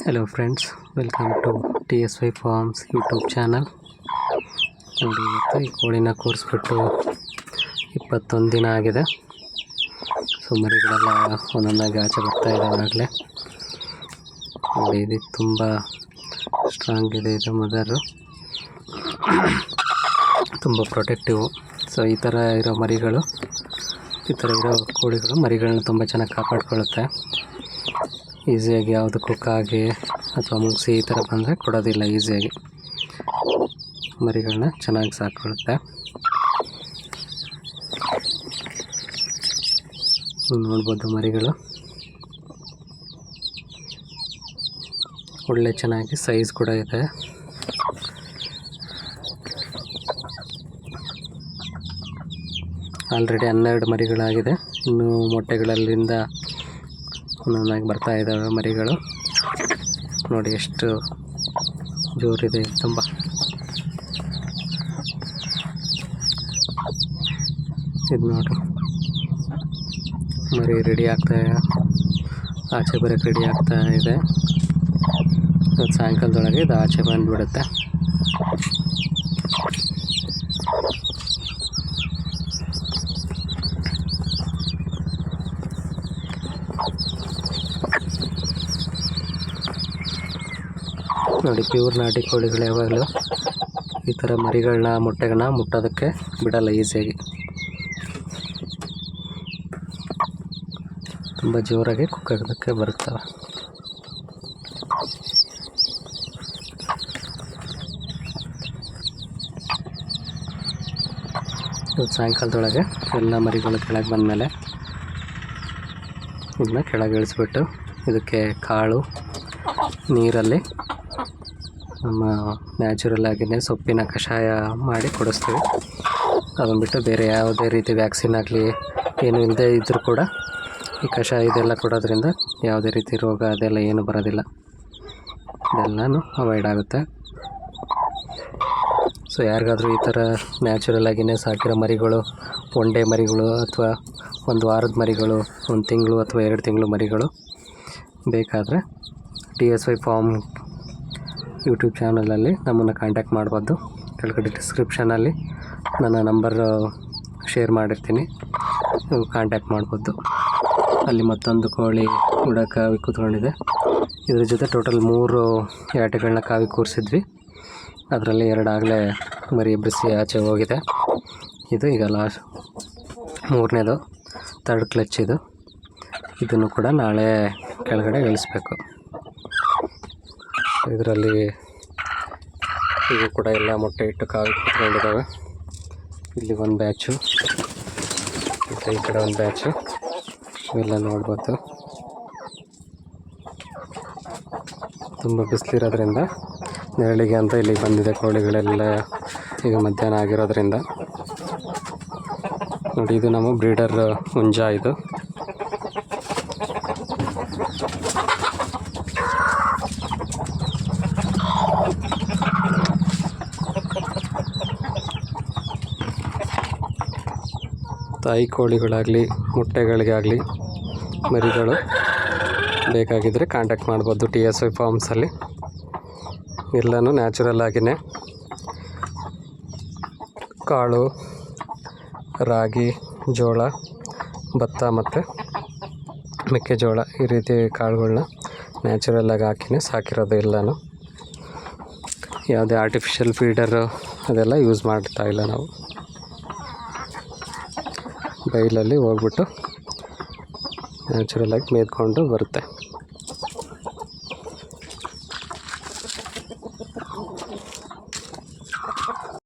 Hello friends, welcome to TSY farms YouTube channel. ನೋಡಿ, ಇವತ್ತು ಈ ಕೋಳಿನ ಕೂರಿಸ್ಬಿಟ್ಟು 21 ದಿನ ಆಗಿದೆ. ಸೊ ಮರಿಗಳೆಲ್ಲ ಒಂದೊಂದಾಗಿ ಆಚೆ ಬರ್ತಾ ಇದ್ದಾವೆ ಆಗಲೇ. ನೋಡಿ, ಇದು ತುಂಬ ಸ್ಟ್ರಾಂಗ್ ಇದೆ. ಇದು ಮದರು ತುಂಬ ಪ್ರೊಟೆಕ್ಟಿವ್. ಸೊ ಈ ಥರ ಇರೋ ಮರಿಗಳು, ಈ ಥರ ಇರೋ ಕೋಳಿಗಳು ಮರಿಗಳನ್ನ ತುಂಬ ಚೆನ್ನಾಗಿ ಕಾಪಾಡ್ಕೊಳ್ಳುತ್ತೆ. ಈಸಿಯಾಗಿ ಯಾವುದಕ್ಕೂ ಕಾಗೆ ಅಥವಾ ಮುಂಗ್ಸಿ ಈ ಥರ ಬಂದರೆ ಕೊಡೋದಿಲ್ಲ. ಈಸಿಯಾಗಿ ಮರಿಗಳನ್ನ ಚೆನ್ನಾಗಿ ಸಾಕೊಳ್ಳುತ್ತೆ. ನೋಡ್ಬೋದು, ಮರಿಗಳು ಒಳ್ಳೆ ಚೆನ್ನಾಗಿ ಸೈಜ್ ಕೂಡ ಇದೆ. ಆಲ್ರೆಡಿ 12 ಮರಿಗಳಾಗಿದೆ. ಇನ್ನು ಮೊಟ್ಟೆಗಳಲ್ಲಿಂದ ಒಂದೊಂದಾಗಿ ಬರ್ತಾ ಇದ್ದಾವೆ ಮರಿಗಳು. ನೋಡಿ ಎಷ್ಟು ಜೋರಿದೆ. ತುಂಬ ಇದು ನೋಡಿ, ಮರಿ ರೆಡಿ ಆಗ್ತಾ ಆಚೆ ಬರೋಕ್ಕೆ ರೆಡಿ ಆಗ್ತಾ ಇದೆ. ಇವತ್ತು ಸಾಯಂಕಾಲದೊಳಗೆ ಇದು ಆಚೆ ಬಂದುಬಿಡುತ್ತೆ. ನೋಡಿ, ಪ್ಯೂರ್ ನಾಟಿ ಕೋಳಿಗಳು ಯಾವಾಗಲೂ ಈ ಥರ ಮರಿಗಳನ್ನ ಮೊಟ್ಟೆಗಳನ್ನ ಮುಟ್ಟೋದಕ್ಕೆ ಬಿಡಲ್ಲ ಈಸಿಯಾಗಿ. ತುಂಬ ಜೋರಾಗಿ ಕುಕ್ಕಾಗೋದಕ್ಕೆ ಬರುತ್ತವೆ. ಇವತ್ತು ಸಾಯಂಕಾಲದೊಳಗೆ ಎಲ್ಲ ಮರಿಗಳು ಕೆಳಗೆ ಬಂದಮೇಲೆ ಇದನ್ನ ಕೆಳಗೆ ಇಳಿಸ್ಬಿಟ್ಟು ಇದಕ್ಕೆ ಕಾಳು, ನೀರಲ್ಲಿ ನಮ್ಮ ನ್ಯಾಚುರಲ್ ಆಗಿಯೇ ಸೊಪ್ಪಿನ ಕಷಾಯ ಮಾಡಿ ಕೊಡಿಸ್ತೀವಿ. ಅದನ್ನು ಬಿಟ್ಟು ಬೇರೆ ಯಾವುದೇ ರೀತಿ ವ್ಯಾಕ್ಸಿನ್ ಆಗಲಿ ಏನೂ ಇಲ್ಲದೆ ಇದ್ದರೂ ಕೂಡ ಈ ಕಷಾಯ ಇದೆಲ್ಲ ಕೊಡೋದ್ರಿಂದ ಯಾವುದೇ ರೀತಿ ರೋಗ ಅದೆಲ್ಲ ಏನೂ ಬರೋದಿಲ್ಲ. ಇದೆಲ್ಲನೂ ಅವಾಯ್ಡ್ ಆಗುತ್ತೆ. ಸೊ ಯಾರಿಗಾದರೂ ಈ ಥರ ನ್ಯಾಚುರಲ್ ಆಗಿಯೇ ಸಾಕಿರೋ ಮರಿಗಳು, ಒಂಡೇ ಮರಿಗಳು ಅಥವಾ ಒಂದು ವಾರದ ಮರಿಗಳು, 1 ತಿಂಗಳು ಅಥವಾ 2 ತಿಂಗಳು ಮರಿಗಳು ಬೇಕಾದರೆ TSY ಫಾರ್ಮ್ ಯೂಟ್ಯೂಬ್ ಚಾನಲಲ್ಲಿ ನಮ್ಮನ್ನು ಕಾಂಟ್ಯಾಕ್ಟ್ ಮಾಡ್ಬೋದು. ಕೆಳಗಡೆ ಡಿಸ್ಕ್ರಿಪ್ಷನಲ್ಲಿ ನನ್ನ ನಂಬರ್ ಶೇರ್ ಮಾಡಿರ್ತೀನಿ, ನೀವು ಕಾಂಟ್ಯಾಕ್ಟ್ ಮಾಡ್ಬೋದು. ಅಲ್ಲಿ ಮತ್ತೊಂದು ಕೋಳಿ ಕೂಡ ಕಾವಿ ಕೂತ್ಕೊಂಡಿದೆ. ಇದ್ರ ಜೊತೆ ಟೋಟಲ್ 3 ಯಾಟೆಗಳನ್ನ ಕಾವಿ ಕೂರಿಸಿದ್ವಿ. ಅದರಲ್ಲಿ 2 ಆಗಲೇ ಮರಿ ಎಬ್ಬಿಸಿ ಆಚೆ ಹೋಗಿದೆ. ಇದು ಈಗ ಲಾಸ್ಟ್ 3ನೇದು, 3rd ಕ್ಲಚ್ ಇದು. ಇದನ್ನು ಕೂಡ ನಾಳೆ ಕೆಳಗಡೆ ಇಳಿಸ್ಬೇಕು. ಇದರಲ್ಲಿ ಇವು ಕೂಡ ಎಲ್ಲ ಮೊಟ್ಟೆ ಇಟ್ಟು ಕಾವಿ ಕೂತ್ಕೊಂಡಿದ್ದಾವೆ. ಇಲ್ಲಿ ಒಂದು ಬ್ಯಾಚು, ಮತ್ತು ಈ ಕಡೆ ಒಂದು ಬ್ಯಾಚು, ಇವೆಲ್ಲ ನೋಡ್ಬೋದು. ತುಂಬ ಬಿಸಿಲಿರೋದ್ರಿಂದ ನೆರಳಿಗೆ ಅಂತ ಇಲ್ಲಿ ಬಂದಿದೆ ಕೋಳಿಗಳೆಲ್ಲ. ಈಗ ಮಧ್ಯಾಹ್ನ ಆಗಿರೋದ್ರಿಂದ ನೋಡಿ, ಇದು ನಮ್ಮ ಬ್ರೀಡರ್ ಹುಂಜ. ಇದು ತಾಯಿ ಕೋಳಿಗಳಾಗಲಿ ಮೊಟ್ಟೆಗಳಿಗಾಗಲಿ ಮರಿಗಳು ಬೇಕಾಗಿದ್ದರೆ ಕಾಂಟ್ಯಾಕ್ಟ್ ಮಾಡ್ಬೋದು TSY ಫಾರ್ಮ್ಸಲ್ಲಿ. ಎಲ್ಲನೂ ನ್ಯಾಚುರಲ್ ಆಗಿಯೇ ಕಾಳು, ರಾಗಿ, ಜೋಳ, ಭತ್ತ ಮತ್ತು ಮೆಕ್ಕೆಜೋಳ ಈ ರೀತಿ ಕಾಳುಗಳನ್ನ ನ್ಯಾಚುರಲ್ಲಾಗಿ ಹಾಕಿನೇ ಸಾಕಿರೋದು. ಎಲ್ಲನೂ ಯಾವುದೇ ಆರ್ಟಿಫಿಷಿಯಲ್ ಫೀಡರು ಅದೆಲ್ಲ ಯೂಸ್ ಮಾಡ್ತಾಯಿಲ್ಲ ನಾವು. ಬೈಲಲ್ಲಿ ಹೋಗ್ಬಿಟ್ಟು ನ್ಯಾಚುರಲಾಗಿ ಮೇದ್ಕೊಂಡು ಬರುತ್ತೆ.